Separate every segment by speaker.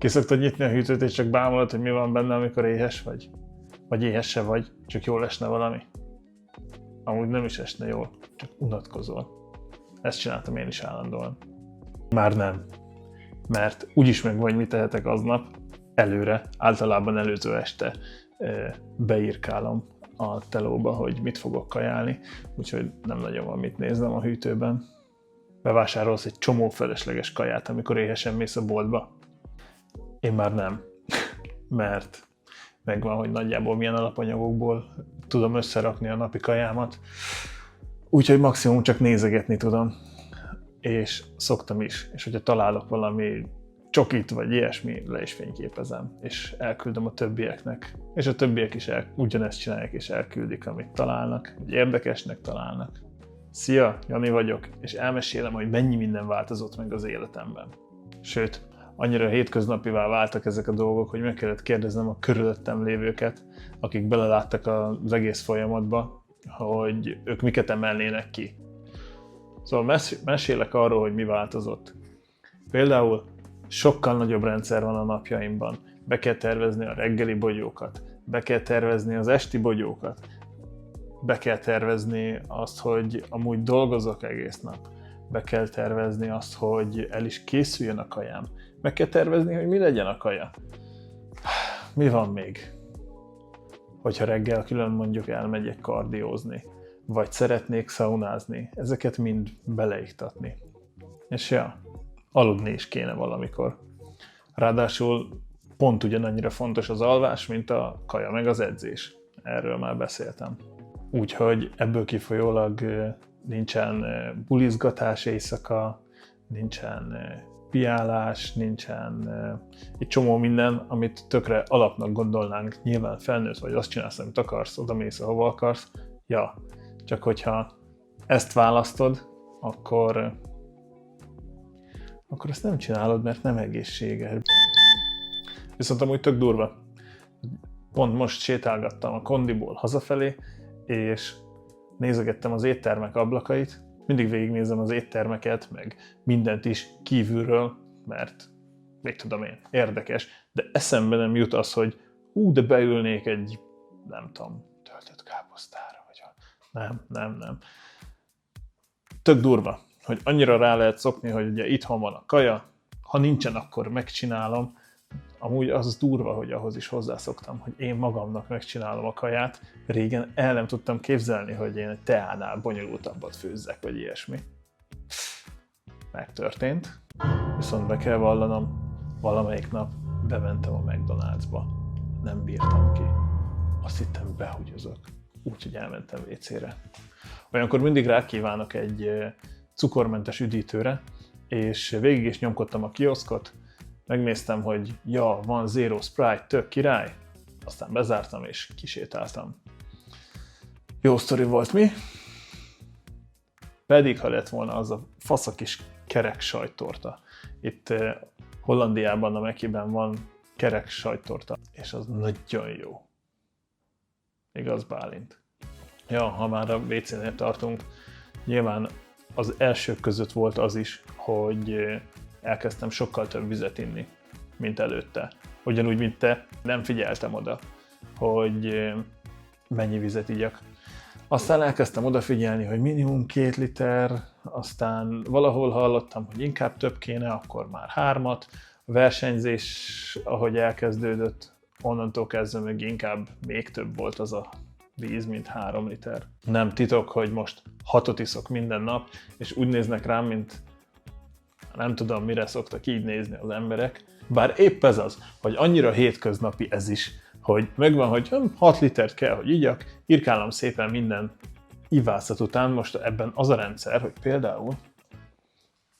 Speaker 1: Ki szoktad nyitni a hűtőt, és csak bámulod, hogy mi van benne, amikor éhes vagy? Vagy éhes se vagy, csak jól esne valami? Amúgy nem is esne jól, csak unatkozol. Ezt csináltam én is állandóan. Már nem. Mert úgyis meg vagy mit tehetek aznap, előre, általában előző este beírkálom a telóba, hogy mit fogok kajálni, úgyhogy nem nagyon van mit néznem a hűtőben. Bevásárolsz egy csomó felesleges kaját, amikor éhesen mész a boltba. Én már nem, mert megvan, hogy nagyjából milyen alapanyagokból tudom összerakni a napi kajámat, úgyhogy maximum csak nézegetni tudom, és szoktam is, és hogyha találok valami csokit vagy ilyesmi, le is fényképezem, és elküldöm a többieknek, és a többiek is ugyanezt csinálják, és elküldik, amit találnak, vagy érdekesnek találnak. Szia, Jani vagyok, és elmesélem, hogy mennyi minden változott meg az életemben. Sőt, annyira hétköznapivá váltak ezek a dolgok, hogy meg kellett kérdeznem a körülöttem lévőket, akik beleláttak az egész folyamatba, hogy ők miket emelnének ki. Szóval mesélek arról, hogy mi változott. Például sokkal nagyobb rendszer van a napjaimban. Be kell tervezni a reggeli bogyókat, be kell tervezni az esti bogyókat, be kell tervezni azt, hogy amúgy dolgozok egész nap, be kell tervezni azt, hogy el is készüljön a kajám, meg kell tervezni, hogy mi legyen a kaja. Mi van még? Hogyha reggel külön mondjuk elmegyek kardiózni, vagy szeretnék szaunázni, ezeket mind beleiktatni. És ja, aludni is kéne valamikor. Ráadásul pont ugyanannyira fontos az alvás, mint a kaja meg az edzés. Erről már beszéltem. Úgyhogy ebből kifolyólag nincsen bulizgatás éjszaka, nincsen piálás, nincsen egy csomó minden, amit tökre alapnak gondolnánk. Nyilván felnőtt vagy, azt csinálsz, amit akarsz, oda mész, ahova akarsz. Ja, csak hogyha ezt választod, akkor ezt nem csinálod, mert nem egészséges. Viszont amúgy tök durva. Pont most sétálgattam a kondiból hazafelé, és nézegettem az éttermek ablakait. Mindig végignézem az éttermeket, meg mindent is kívülről, mert még tudom én, érdekes, de eszembe nem jut az, hogy de beülnék egy, nem tudom, töltött káposztára, vagy nem. Tök durva, hogy annyira rá lehet szokni, hogy ugye itthon van a kaja, ha nincsen, akkor megcsinálom. Amúgy az durva, hogy ahhoz is hozzászoktam, hogy én magamnak megcsinálom a kaját. Régen el nem tudtam képzelni, hogy én egy teánál bonyolultabbat főzzek, vagy ilyesmi. Megtörtént. Viszont be kell vallanom, valamelyik nap bementem a McDonald'sba. Nem bírtam ki. Azt hittem, behugyozok. Úgyhogy elmentem WC-re. Olyankor mindig rákívánok egy cukormentes üdítőre, és végig is nyomkodtam a kioszkot, megnéztem, hogy ja, van Zero Sprite, tök király, aztán bezártam és kisétáltam. Jó sztori volt, mi? Pedig, ha lett volna az a fasz kis kerek sajttorta. Itt Hollandiában, a Mekiben van kerek sajttorta, és az nagyon jó. Igaz, Bálint? Ja, ha már a WC-nél tartunk, nyilván az elsők között volt az is, hogy elkezdtem sokkal több vizet inni, mint előtte. Ugyanúgy, mint te, nem figyeltem oda, hogy mennyi vizet igyak. Aztán elkezdtem odafigyelni, hogy minimum 2 liter, aztán valahol hallottam, hogy inkább több kéne, akkor már 3. A versenyzés, ahogy elkezdődött, onnantól kezdve meg inkább még több volt az a víz, mint 3 liter. Nem titok, hogy most 6 iszok minden nap, és úgy néznek rám, mint nem tudom, mire szoktak így nézni az emberek. Bár épp ez az, hogy annyira hétköznapi ez is, hogy megvan, hogy 6 litert kell, hogy igyak, irkálom szépen minden ivászat után. Most ebben az a rendszer, hogy például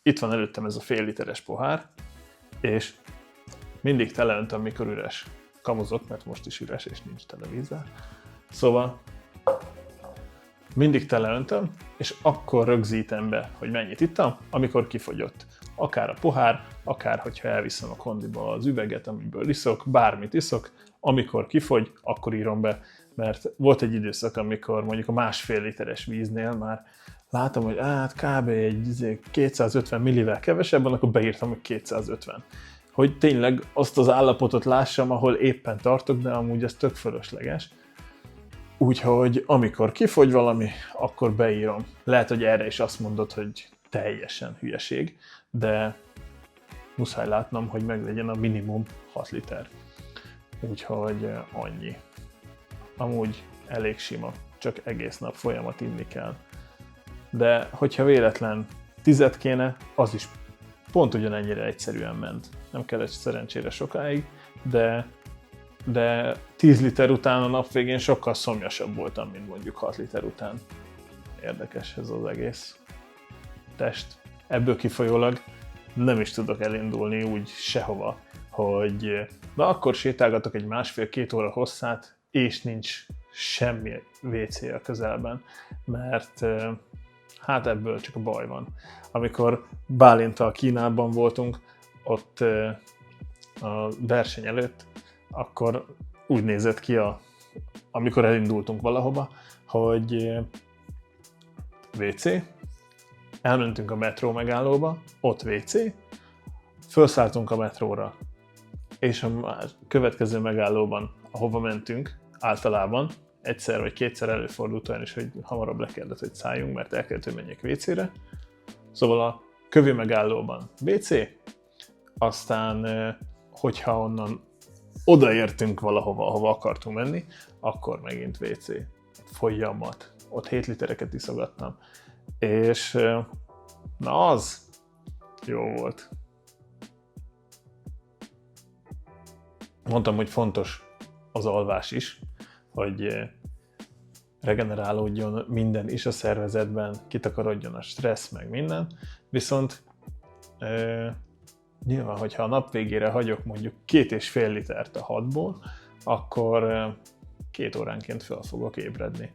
Speaker 1: itt van előttem ez a fél literes pohár, és mindig teleöntöm, mikor üres. Kamuzok, mert most is üres, és nincs tele vízzel. Szóval mindig teleöntöm, és akkor rögzítem be, hogy mennyit ittam, amikor kifogyott. Akár a pohár, akár hogyha elviszem a kondiba az üveget, amiből iszok, bármit iszok, amikor kifogy, akkor írom be. Mert volt egy időszak, amikor mondjuk a 1,5 literes víznél már látom, hogy kb. Egy 250 millivel kevesebb van, akkor beírtam, hogy 250. hogy tényleg azt az állapotot lássam, ahol éppen tartok, de amúgy ez tök fölösleges. Úgyhogy amikor kifogy valami, akkor beírom. Lehet, hogy erre is azt mondod, hogy teljesen hülyeség, de muszáj látnom, hogy meglegyen a minimum 6 liter. Úgyhogy annyi. Amúgy elég sima, csak egész nap folyamat inni kell. De hogyha véletlen 10 kéne, az is pont ugyanennyire egyszerűen ment. Nem kellett szerencsére sokáig, de 10 liter után a nap végén sokkal szomjasabb voltam, mint mondjuk 6 liter után. Érdekes ez az egész test. Ebből kifolyólag nem is tudok elindulni úgy sehova, hogy na akkor sétálgatok egy 1,5-2 óra hosszát, és nincs semmi WC a közelben, mert hát ebből csak a baj van. Amikor Bálinttal Kínában voltunk, ott a verseny előtt, akkor úgy nézett ki, amikor elindultunk valahova, hogy WC, elmentünk a metró megállóba, ott WC, felszálltunk a metróra, és a következő megállóban, ahova mentünk, általában egyszer vagy kétszer előfordult olyan is, hogy hamarabb le kellett, hogy szálljunk, mert el kellett, hogy menjek WC-re. Szóval a kövi megállóban WC, aztán hogyha onnan odaértünk valahova, ahova akartunk menni, akkor megint WC. Folyamat. Ott 7 litereket iszogattam. És na az jó volt. Mondtam, hogy fontos az alvás is, hogy regenerálódjon minden is a szervezetben, kitakarodjon a stressz, meg minden. Viszont nyilván, hogyha a nap végére hagyok mondjuk 2,5 litert a 6-ból, akkor 2 óránként fel fogok ébredni.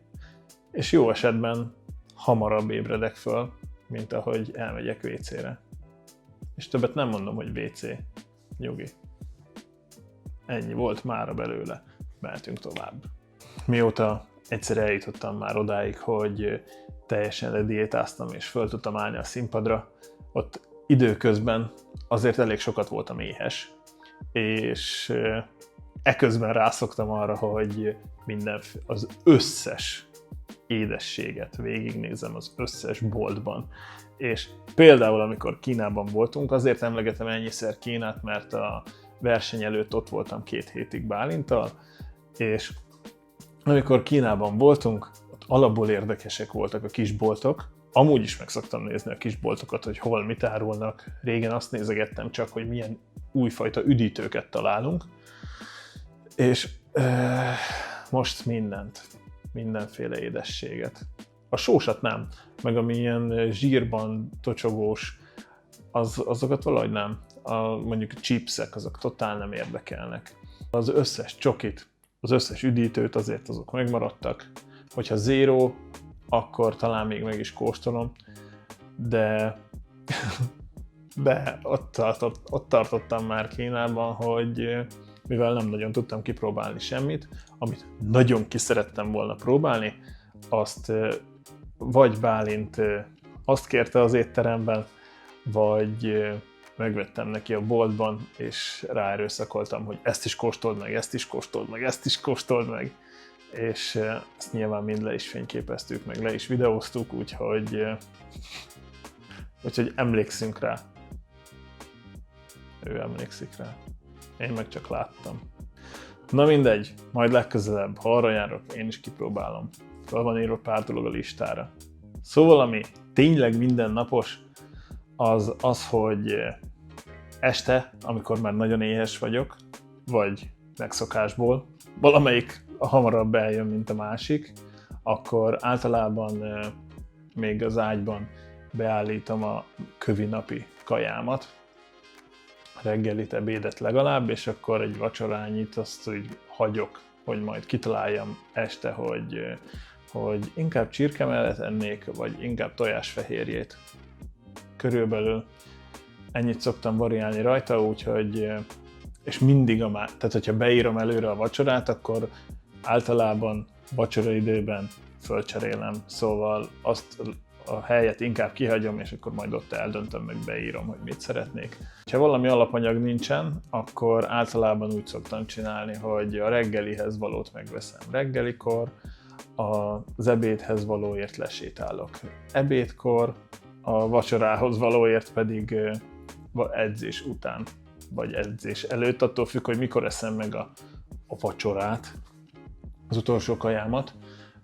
Speaker 1: És jó esetben hamarabb ébredek föl, mint ahogy elmegyek WC-re. És többet nem mondom, hogy WC. Nyugi. Ennyi volt mára belőle. Mehetünk tovább. Mióta egyszer eljutottam már odáig, hogy teljesen lediétáztam és föl tudtam állni a színpadra, ott időközben azért elég sokat voltam éhes, és eközben rászoktam arra, hogy az összes édességet végignézem az összes boltban. És például amikor Kínában voltunk, azért emlegetem ennyiszer Kínát, mert a verseny előtt ott voltam 2 hétig Bálinttal, és amikor Kínában voltunk, ott alapból érdekesek voltak a kisboltok. Amúgy is meg szoktam nézni a kisboltokat, hogy hol mit árulnak. Régen azt nézegettem csak, hogy milyen újfajta üdítőket találunk. És most mindenféle édességet. A sósat nem, meg ami ilyen zsírban tocsogós, azokat valahogy nem. Mondjuk a chipsek, azok totál nem érdekelnek. Az összes csokit, az összes üdítőt azért azok megmaradtak. Hogyha zero, akkor talán még meg is kóstolom, de ott tartottam már Kínában, hogy mivel nem nagyon tudtam kipróbálni semmit, amit nagyon ki szerettem volna próbálni, azt vagy Bálint azt kérte az étteremben, vagy megvettem neki a boltban, és ráerőszakoltam, hogy ezt is kóstold meg, ezt is kóstold meg, ezt is kóstold meg. És ezt nyilván mind le is fényképeztük, meg le is videóztuk, úgyhogy emlékszünk rá. Ő emlékszik rá. Én meg csak láttam. Na mindegy, majd legközelebb, ha arra járok, én is kipróbálom. Fel van írva pár dolog a listára. Szóval ami tényleg mindennapos, az, hogy este, amikor már nagyon éhes vagyok, vagy megszokásból, valamelyik hamarabb eljön, mint a másik, akkor általában még az ágyban beállítom a kövi napi kajámat, reggelit, ebédet legalább, és akkor egy vacsorányit azt úgy hagyok, hogy majd kitaláljam este, hogy inkább csirke mellett ennék, vagy inkább tojásfehérjét. Körülbelül ennyit szoktam variálni rajta, úgyhogy és mindig tehát hogyha beírom előre a vacsorát, akkor általában vacsoraidőben fölcserélem, szóval azt a helyet inkább kihagyom, és akkor majd ott eldöntöm, meg beírom, hogy mit szeretnék. Ha valami alapanyag nincsen, akkor általában úgy szoktam csinálni, hogy a reggelihez valót megveszem reggelikor, az ebédhez valóért lesétálok ebédkor, a vacsorához valóért pedig edzés után, vagy edzés előtt, attól függ, hogy mikor eszem meg a vacsorát, az utolsó kajámat,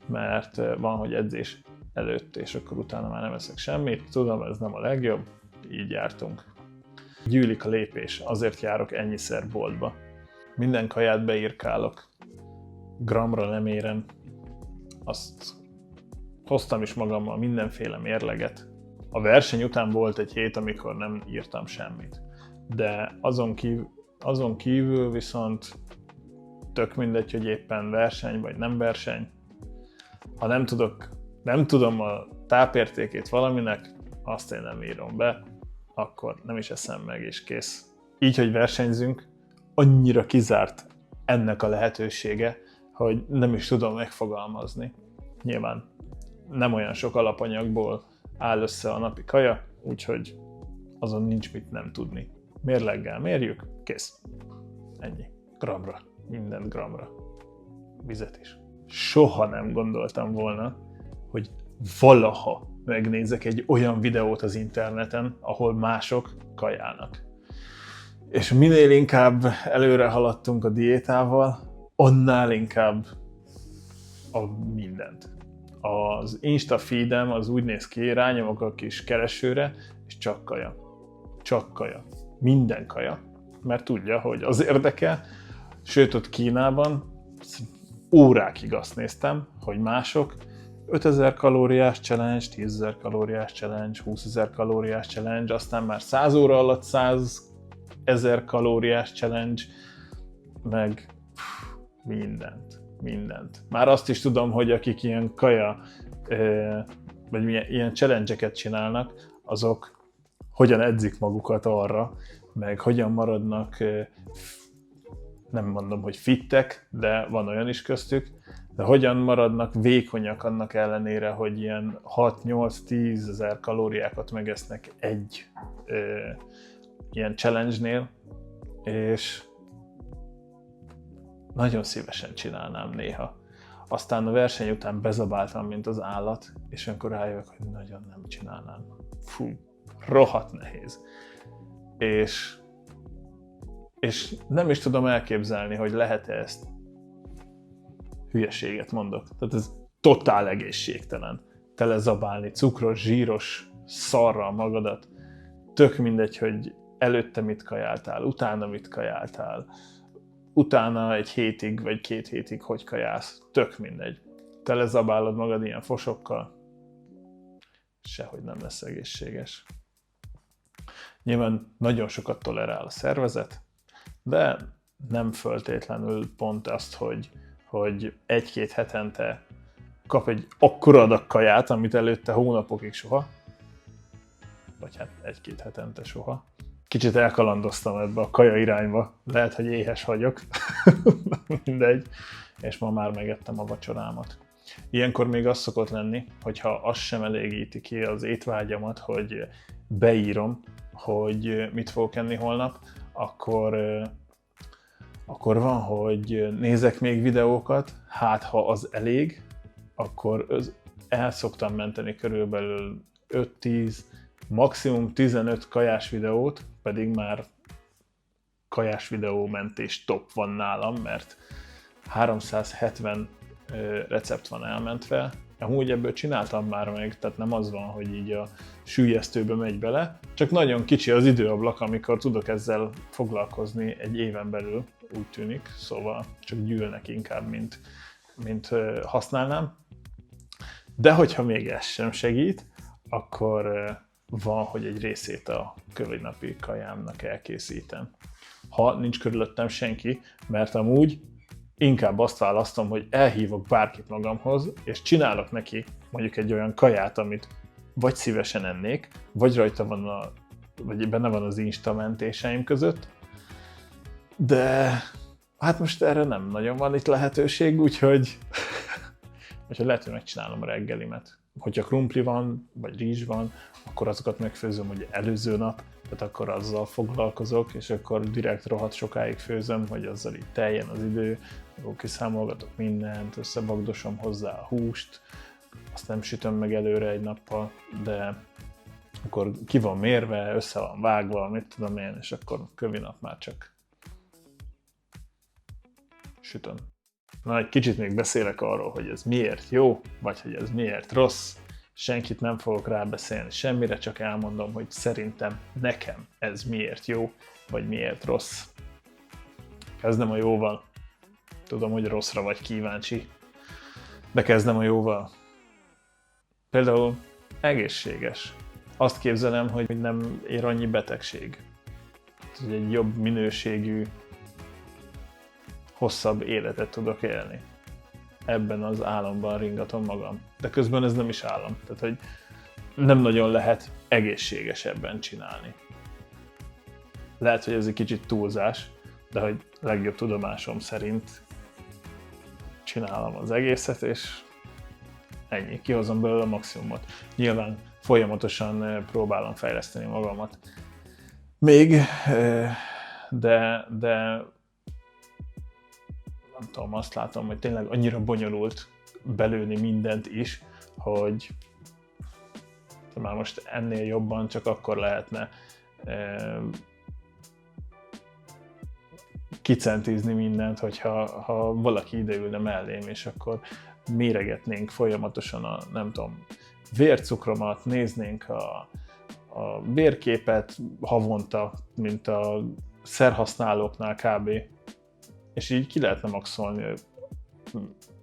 Speaker 1: mert van, hogy edzés előtt, és akkor utána már nem eszek semmit. Tudom, ez nem a legjobb, így jártunk. Gyűlik a lépés, azért járok ennyiszer boltba. Minden kaját beírkálok, gramra nem érem. Azt hoztam is magammal mindenféle mérleget. A verseny után volt egy hét, amikor nem írtam semmit. De azon kívül viszont tök mindegy, hogy éppen verseny vagy nem verseny. Ha nem tudom a tápértékét valaminek, azt én nem írom be, akkor nem is eszem meg, és kész. Így, hogy versenyzünk, annyira kizárt ennek a lehetősége, hogy nem is tudom megfogalmazni. Nyilván nem olyan sok alapanyagból áll össze a napi kaja, úgyhogy azon nincs mit nem tudni. Mérleggel mérjük, kész. Ennyi. Gramra. Minden gramra. Vizet is. Soha nem gondoltam volna, hogy valaha megnézek egy olyan videót az interneten, ahol mások kajálnak. És minél inkább előre haladtunk a diétával, annál inkább a mindent. Az Insta feedem az úgy néz ki, rányomok a kis keresőre, és csak kaja. Csak kaja. Minden kaja. Mert tudja, hogy az érdekel. Sőt, ott Kínában órákig azt néztem, hogy mások 5000 kalóriás challenge, 10.000 kalóriás challenge, 20.000 kalóriás challenge, aztán már 100 óra alatt 100.000 kalóriás challenge, meg mindent. Már azt is tudom, hogy akik ilyen kaja, vagy ilyen challenge-eket csinálnak, azok hogyan edzik magukat arra, meg hogyan maradnak, nem mondom, hogy fittek, de van olyan is köztük, de hogyan maradnak vékonyak annak ellenére, hogy ilyen 6-8-10 ezer kalóriákat megesznek egy ilyen challenge-nél, és nagyon szívesen csinálnám néha. Aztán a verseny után bezabáltam, mint az állat, és amikor rájövök, hogy nagyon nem csinálnám. Fú, rohadt nehéz. És nem is tudom elképzelni, hogy lehet-e ezt. Hülyeséget mondok. Tehát ez totál egészségtelen. Telezabálni cukros, zsíros szarral magadat. Tök mindegy, hogy előtte mit kajáltál, utána mit kajáltál, utána egy hétig vagy 2 hétig hogy kajálsz. Tök mindegy. Telezabálod magad ilyen fosokkal, sehogy nem lesz egészséges. Nyilván nagyon sokat tolerál a szervezet, de nem föltétlenül pont azt, hogy 1-2 hetente kap egy akkora adag kaját, amit előtte hónapokig soha, vagy hát 1-2 hetente soha. Kicsit elkalandoztam ebbe a kaja irányba, lehet, hogy éhes vagyok, mindegy, és ma már megettem a vacsorámat. Ilyenkor még az szokott lenni, hogyha az sem elégíti ki az étvágyamat, hogy beírom, hogy mit fogok enni holnap, akkor van, hogy nézek még videókat, hát ha az elég, akkor el szoktam menteni körülbelül 5-10, maximum 15 kajás videót, pedig már kajás videó mentés top van nálam, mert 370 recept van elmentve. Amúgy ebből csináltam már meg, tehát nem az van, hogy így a süllyesztőbe megy bele, csak nagyon kicsi az időablak, amikor tudok ezzel foglalkozni egy éven belül, úgy tűnik, szóval csak gyűlnek inkább, mint használnám. De hogyha még ez sem segít, akkor van, hogy egy részét a kövénapi kajámnak elkészítem. Ha nincs körülöttem senki, mert amúgy inkább azt választom, hogy elhívok bárkit magamhoz, és csinálok neki mondjuk egy olyan kaját, amit vagy szívesen ennék, vagy rajta van vagy benne van az Insta mentéseim között, de hát most erre nem nagyon van itt lehetőség, úgyhogy lehet, hogy megcsinálom a reggelimet. hogyha krumpli van, vagy rizs van, akkor azokat megfőzöm ugye előző nap, tehát akkor azzal foglalkozok, és akkor direkt rohadt sokáig főzöm, hogy azzal így teljen az idő, akkor kiszámolgatok mindent, összevagdosom hozzá a húst, azt nem sütöm meg előre egy nappal, de akkor ki van mérve, össze van vágva, mit tudom én, és akkor kövi nap már csak sütöm. Na, egy kicsit még beszélek arról, hogy ez miért jó, vagy hogy ez miért rossz. Senkit nem fogok rábeszélni semmire, csak elmondom, hogy szerintem nekem ez miért jó, vagy miért rossz. Kezdem a jóval. Tudom, hogy rosszra vagy kíváncsi, de kezdem a jóval. Például egészséges. Azt képzelem, hogy nem ér annyi betegség. Hogy egy jobb minőségű, hosszabb életet tudok élni. Ebben az álomban ringatom magam. De közben ez nem is álom. Tehát, hogy nem nagyon lehet egészségesebben csinálni. Lehet, hogy ez egy kicsit túlzás, de hogy legjobb tudomásom szerint csinálom az egészet, és ennyi. Kihozom belőle a maximumot. Nyilván folyamatosan próbálom fejleszteni magamat. Még, de nem tudom, azt látom, hogy tényleg annyira bonyolult belőni mindent is, hogy már most ennél jobban csak akkor lehetne kicentizni mindent, hogyha valaki ideülne mellém, és akkor méregetnénk folyamatosan a, nem tudom, vércukromat, néznénk a vérképet havonta, mint a szerhasználóknál kb. És így ki lehetne maxolni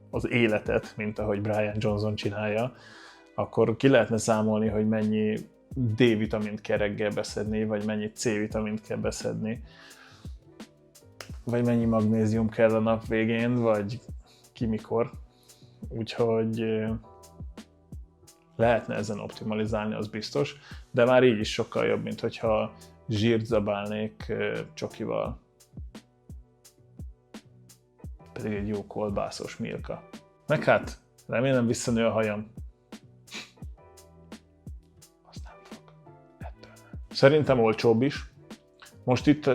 Speaker 1: az életet, mint ahogy Brian Johnson csinálja, akkor ki lehetne számolni, hogy mennyi D-vitamint kell reggel beszedni, vagy mennyi C-vitamint kell beszedni, vagy mennyi magnézium kell a nap végén, vagy ki mikor. Úgyhogy lehetne ezen optimalizálni, az biztos, de már így is sokkal jobb, mint hogyha zsírt zabálnék csokival. Pedig egy jó kolbászos Milka. Meg hát, remélem visszanő a hajam. Azt nem fog. Ettől nem. Szerintem olcsóbb is. Most itt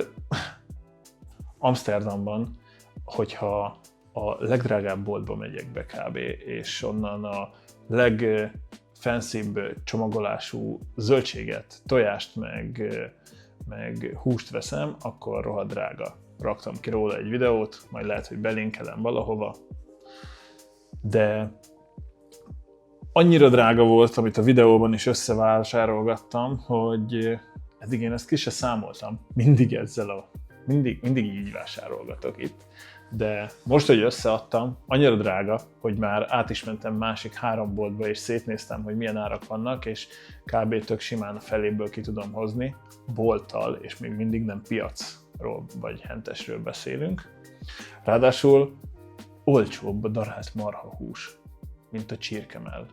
Speaker 1: Amsterdamban, hogyha a legdrágább boltba megyek be kb. És onnan a legfancibb csomagolású zöldséget, tojást meg húst veszem, akkor rohadt drága. Raktam ki róla egy videót, majd lehet, hogy belinkelem valahova. De annyira drága volt, amit a videóban is összevásárolgattam, hogy eddig én ezt ki se számoltam. Mindig mindig így vásárolgatok itt. De most, hogy összeadtam, annyira drága, hogy már át is mentem másik 3 boltba, és szétnéztem, hogy milyen árak vannak, és kb. Tök simán a feléből ki tudom hozni, bolttal, és még mindig nem piacról vagy hentesről beszélünk. Ráadásul olcsóbb a darált marhahús, mint a csirkemell.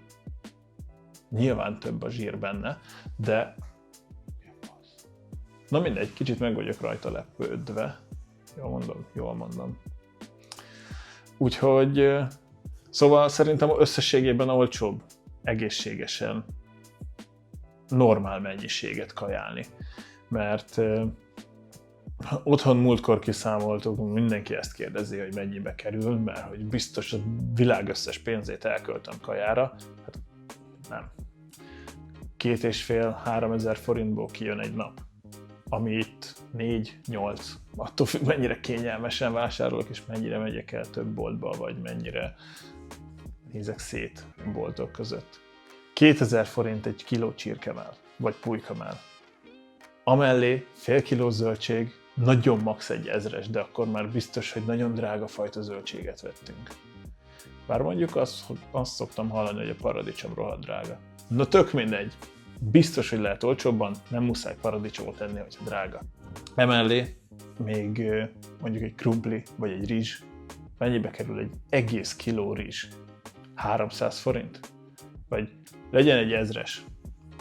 Speaker 1: Nyilván több a zsír benne, de na mindegy, kicsit meg vagyok rajta lepődve. Jól mondom. Úgyhogy, szóval szerintem összességében olcsóbb, egészségesen, normál mennyiséget kajálni. Mert otthon múltkor kiszámoltuk, mindenki ezt kérdezi, hogy mennyibe kerül, mert hogy biztos a világ összes pénzét elköltöm kajára. Hát nem. 2,5-3 ezer forintból kijön egy nap. Ami itt 4-8, attól függ, mennyire kényelmesen vásárolok, és mennyire megyek el több boltba, vagy mennyire nézek szét boltok között. 2000 forint egy kiló csirkemell, vagy pulykamell. Amellé fél kiló zöldség, nagyon max. egy 1000-es, de akkor már biztos, hogy nagyon drága fajta zöldséget vettünk. Bár mondjuk azt szoktam hallani, hogy a paradicsom rohadt drága. Na tök mindegy. Biztos, hogy lehet olcsóbban, nem muszáj paradicsomot enni, hogyha drága. Emellé még mondjuk egy krumpli vagy egy rizs. Mennyibe kerül egy egész kiló rizs? 300 forint? Vagy legyen egy 1000-es.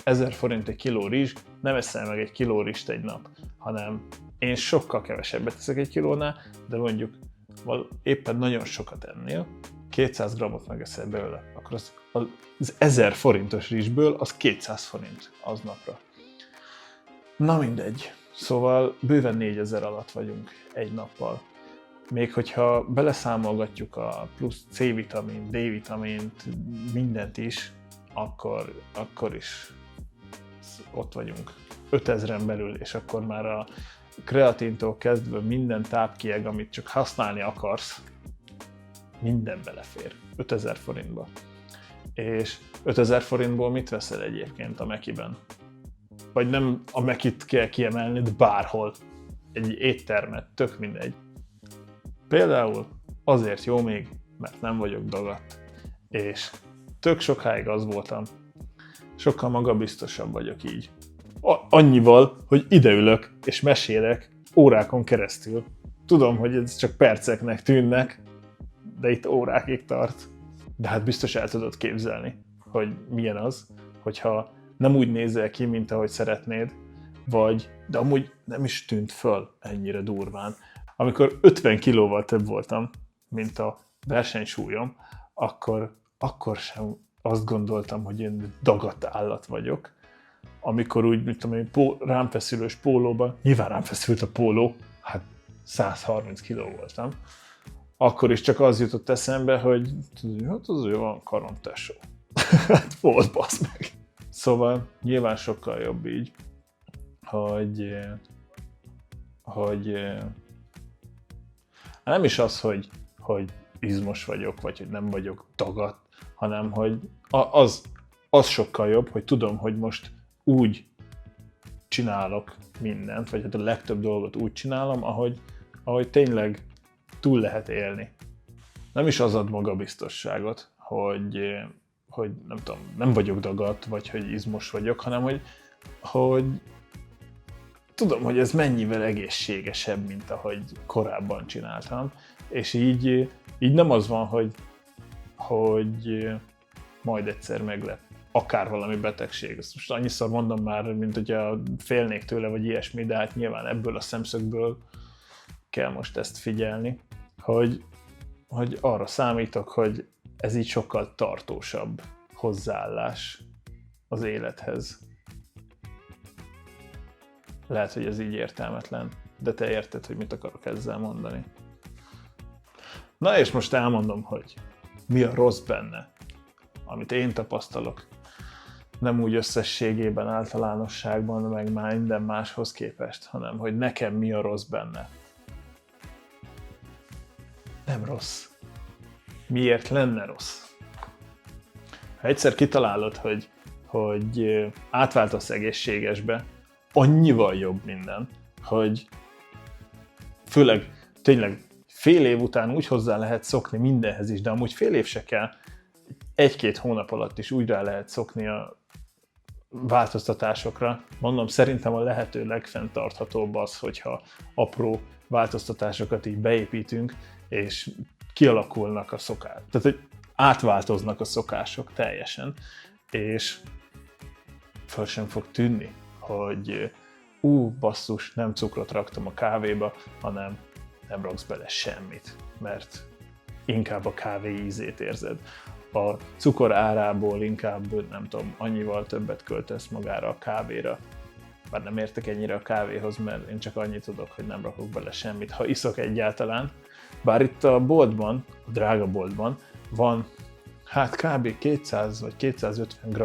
Speaker 1: 1000 forint egy kiló rizs, nem eszel meg egy kiló rizst egy nap, hanem én sokkal kevesebbet teszek egy kilónál, de mondjuk éppen nagyon sokat ennél, 200 grammot megeszel belőle, akkor az 1000 forintos rizsből az 200 forint aznapra. Na mindegy. Szóval bőven 4000 alatt vagyunk egy nappal. Még hogyha beleszámolgatjuk a plusz C-vitamint, D-vitamint, mindent is, akkor is ott vagyunk 5000-en belül, és akkor már a kreatintól kezdve minden tápkieg, amit csak használni akarsz, minden belefér 5000 forintba. És 5000 forintból mit veszel egyébként a Mekiben? Vagy nem a Mekit kell kiemelni, de bárhol. Egy éttermet, tök mindegy. Például azért jó még, mert nem vagyok dagat. És tök sokáig az voltam. Sokkal magabiztosabb vagyok így. Annyival, hogy ideülök és mesélek órákon keresztül. Tudom, hogy ez csak perceknek tűnnek, de itt órákig tart. De hát biztos el tudod képzelni, hogy milyen az, hogyha nem úgy nézel ki, mint ahogy szeretnéd, de amúgy nem is tűnt föl ennyire durván. Amikor 50 kilóval több voltam, mint a versenysúlyom, akkor sem azt gondoltam, hogy én dagadt állat vagyok. Amikor úgy, mint tudom, rám feszülős pólóban, nyilván rám feszült a póló, hát 130 kiló voltam, akkor is csak az jutott eszembe, hogy hát az olyan karom tesó. Hát volt, bassz meg. Szóval nyilván sokkal jobb így, hogy nem is az, hogy izmos vagyok, vagy hogy nem vagyok dagadt, hanem hogy az sokkal jobb, hogy tudom, hogy most úgy csinálok mindent, vagy hát a legtöbb dolgot úgy csinálom, ahogy tényleg túl lehet élni. Nem is az ad magabiztosságot, hogy nem tudom, nem vagyok dagadt, vagy hogy izmos vagyok, hanem hogy tudom, hogy ez mennyivel egészségesebb, mint ahogy korábban csináltam, és így nem az van, hogy majd egyszer meglep akár valami betegség. Ezt most annyiszor mondom már, mint hogyha félnék tőle, vagy ilyesmi, de hát nyilván ebből a szemszögből kell most ezt figyelni, hogy arra számítok, hogy ez így sokkal tartósabb hozzáállás az élethez. Lehet, hogy ez így értelmetlen, de te érted, hogy mit akarok ezzel mondani. Na és most elmondom, hogy mi a rossz benne, amit én tapasztalok. Nem úgy összességében, általánosságban, meg már minden máshoz képest, hanem hogy nekem mi a rossz benne. Nem rossz. Miért lenne rossz? Ha egyszer kitalálod, hogy átváltasz egészségesbe, annyival jobb minden, hogy főleg tényleg fél év után úgy hozzá lehet szokni mindenhez is, de amúgy fél év se kell, 1-2 hónap alatt is úgy rá lehet szokni a változtatásokra. Mondom, szerintem a lehető legfenntarthatóbb az, hogyha apró változtatásokat így beépítünk, és kialakulnak a szokások. Tehát, hogy átváltoznak a szokások teljesen, és föl sem fog tűnni, hogy basszus, nem cukrot raktam a kávéba, hanem nem raksz bele semmit, mert inkább a kávé ízét érzed. A cukor árából inkább, nem tudom, annyival többet költesz magára a kávéra. Bár nem értek ennyire a kávéhoz, mert én csak annyit tudok, hogy nem rakok bele semmit, ha iszok egyáltalán. Bár itt a boltban, a drága boltban van hát kb. 200 vagy 250 g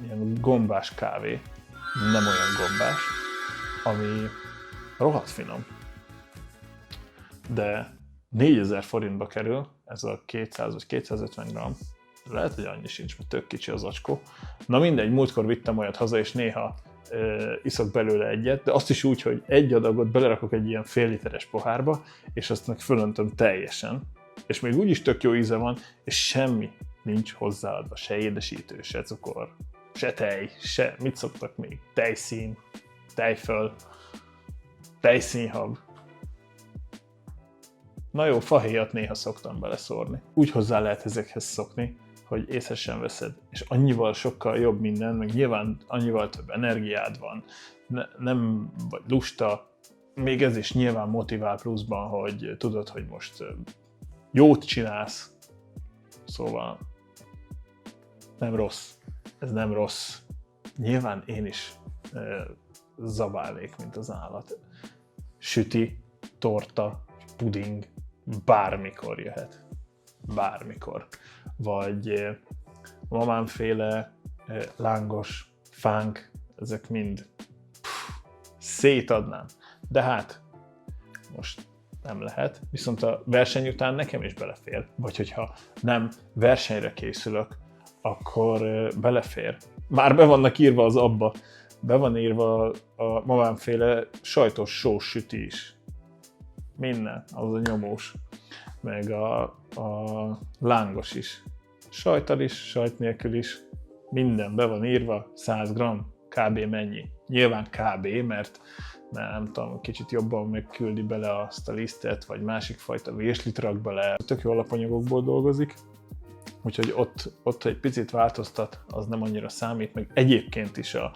Speaker 1: ilyen gombás kávé, nem olyan gombás, ami rohadt finom. De 4000 forintba kerül, ez a 200 vagy 250 g. Lehet, hogy annyi sincs, mert tök kicsi az acskó. Na mindegy, múltkor vittem olyat haza, és néha iszok belőle egyet, de azt is úgy, hogy egy adagot belerakok egy ilyen fél literes pohárba, és azt meg fölöntöm teljesen. És még úgyis tök jó íze van, és semmi nincs hozzáadva, se édesítő, se cukor, se tej, se, mit szoktak még? Tejszín, tejföl, tejszínhab. Na jó, fahéjat néha szoktam beleszórni. Úgy hozzá lehet ezekhez szokni, hogy észre sem veszed. És annyival sokkal jobb minden, meg nyilván annyival több energiád van, nem vagy lusta, még ez is nyilván motivál pluszban, hogy tudod, hogy most jót csinálsz. Szóval nem rossz. Ez nem rossz. Nyilván én is zabálnék, mint az állat. Süti, torta, puding, bármikor jöhet. Bármikor. Vagy mamámféle lángos, fánk, ezek mind szétadnám. De hát, most nem lehet, viszont a verseny után nekem is belefér. Vagy hogyha nem versenyre készülök, akkor belefér. Már be vannak írva az abba, be van írva a mamámféle sajtos sós süti is. Minden, az a nyomós. Meg a lángos is. Sajttal is, sajt nélkül is. Minden be van írva, 100 g, kb. Mennyi. Nyilván kb, mert nem tudom, kicsit jobban megküldi bele azt a lisztet, vagy másik fajta virslit rak bele. Tök jó alapanyagokból dolgozik, úgyhogy ott egy picit változtat, az nem annyira számít, meg egyébként is a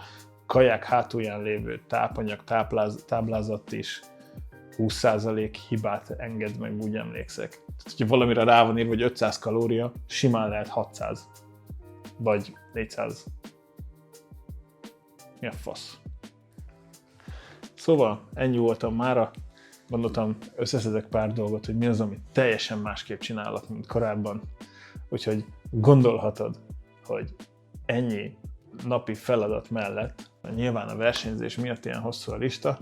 Speaker 1: kaják hátulján lévő tápanyag, táblázat is 20% hibát enged meg, úgy emlékszek. Tehát, hogyha valamire rá van írva, hogy 500 kalória, simán lehet 600. Vagy 400. Mi a fasz? Szóval ennyi voltam mára. Gondoltam, összeszedek pár dolgot, hogy mi az, amit teljesen másképp csinálok, mint korábban. Úgyhogy gondolhatod, hogy ennyi napi feladat mellett, nyilván a versenyzés miatt ilyen hosszú a lista,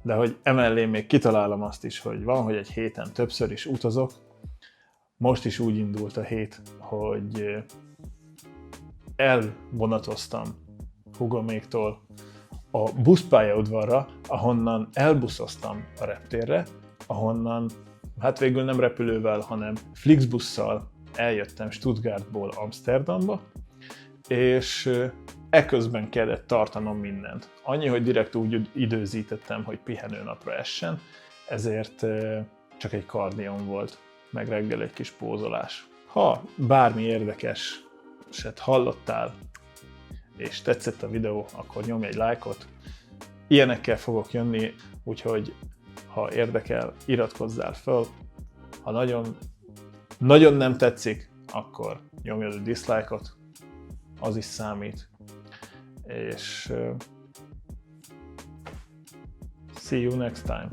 Speaker 1: de hogy emellé még kitalálom azt is, hogy van, hogy egy héten többször is utazok. Most is úgy indult a hét, hogy elvonatoztam húgoméktól a buszpályaudvarra, ahonnan elbuszoztam a reptérre, ahonnan, hát végül nem repülővel, hanem Flixbusszal eljöttem Stuttgartból Amsterdamba, és eközben kellett tartanom mindent. Annyi, hogy direkt úgy időzítettem, hogy pihenőnapra essen, ezért csak egy kardion volt, meg reggel egy kis pózolás. Ha bármi érdekeset hallottál, és tetszett a videó, akkor nyomj egy lájkot. Ilyenekkel fogok jönni, úgyhogy ha érdekel, iratkozzál föl. Ha nagyon nem tetszik, akkor nyomjad a dislike-ot, az is számít. És see you next time.